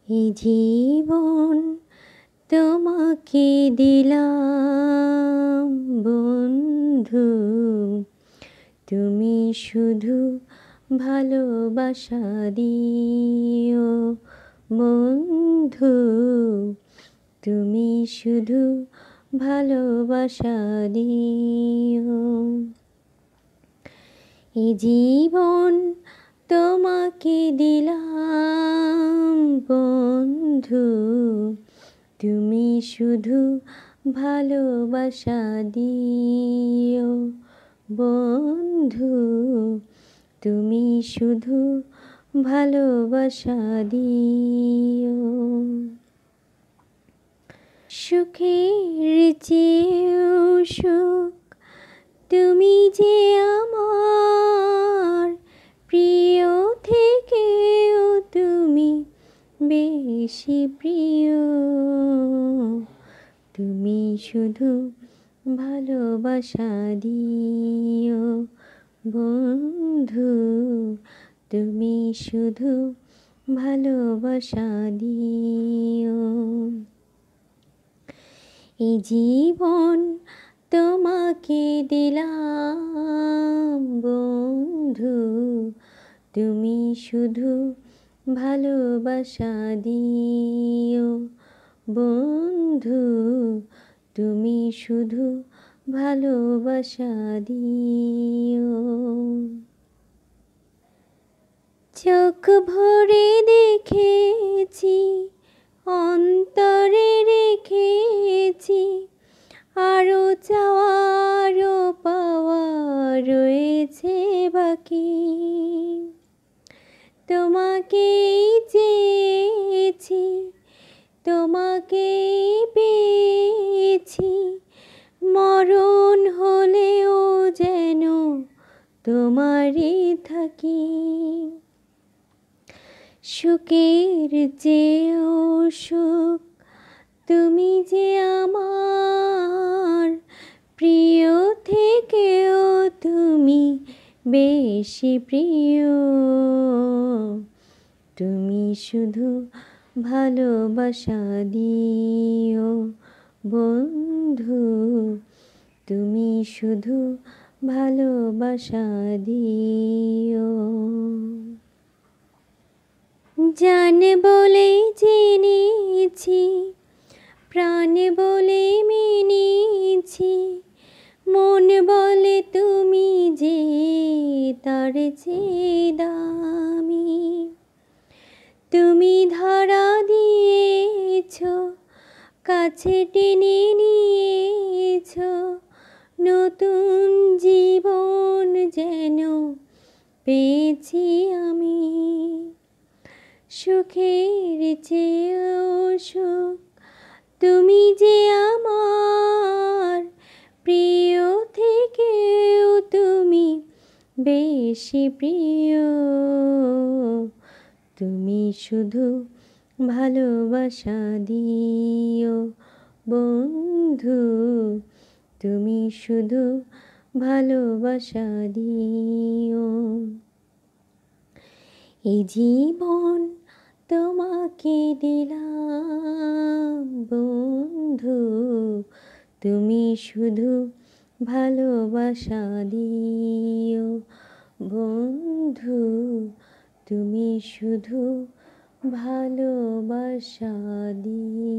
এই জীবন তোমাকে দিলাম বন্ধু, তুমি শুধু ভালোবাসা দিও বন্ধু, তুমি শুধু ভালোবাসা দিও। এই জীবন তোমাকে দিলাম বন্ধু, তুমি শুধু ভালোবাসা দিও বন্ধু, তুমি শুধু ভালোবাসা দিও। সুখের চেয়েও সুখ তুমি যে আমার, প্রিয় থেকেও তুমি বেশি প্রিয়, তুমি শুধু ভালোবাসা দিও বন্ধু, তুমি শুধু ভালোবাসা দিও। এই জীবন তোমাকে দিলাম বন্ধু, তুমি শুধু ভালোবাসা দিও বন্ধু, তুমি শুধু ভালোবাসা দিও। চোখ ভরে দেখেছি, অন্তরে রেখেছি, আরো চাওয়ারও পাওয়া রয়েছে বাকি। তোমাকেই চেয়েছি, তোমাকেই পেয়েছি, মরণ হলেও যেন তোমারই থাকি। সুখের চেয়েও সুখ তুমি যে আমার, প্রিয় থেকেও তুমি বেশি প্রিয়, তুমি শুধু ভালোবাসা দিও বন্ধু, তুমি শুধু ভালোবাসা দিও। জান বলে জেনেছি, প্রাণ বলে মেনেছি, মন বলে তুমি যে তার চেয়ে দামি। তুমি ধরা দিয়েছ, কাছে টেনে নিয়েছ, নতুন জীবন যেন পেয়েছি আমি। সুখের চেয়েও সুখ তুমি যে আমার, প্রিয় থেকেও তুমি বেশি প্রিয়, তুমি শুধু ভালোবাসা দিও বন্ধু, তুমি শুধু ভালোবাসা দিও। এই জীবন তোমাকে দিলাম বন্ধু, তুমি শুধু ভালোবাসা দিও বন্ধু, তুমি শুধু ভালোবাসা দিও।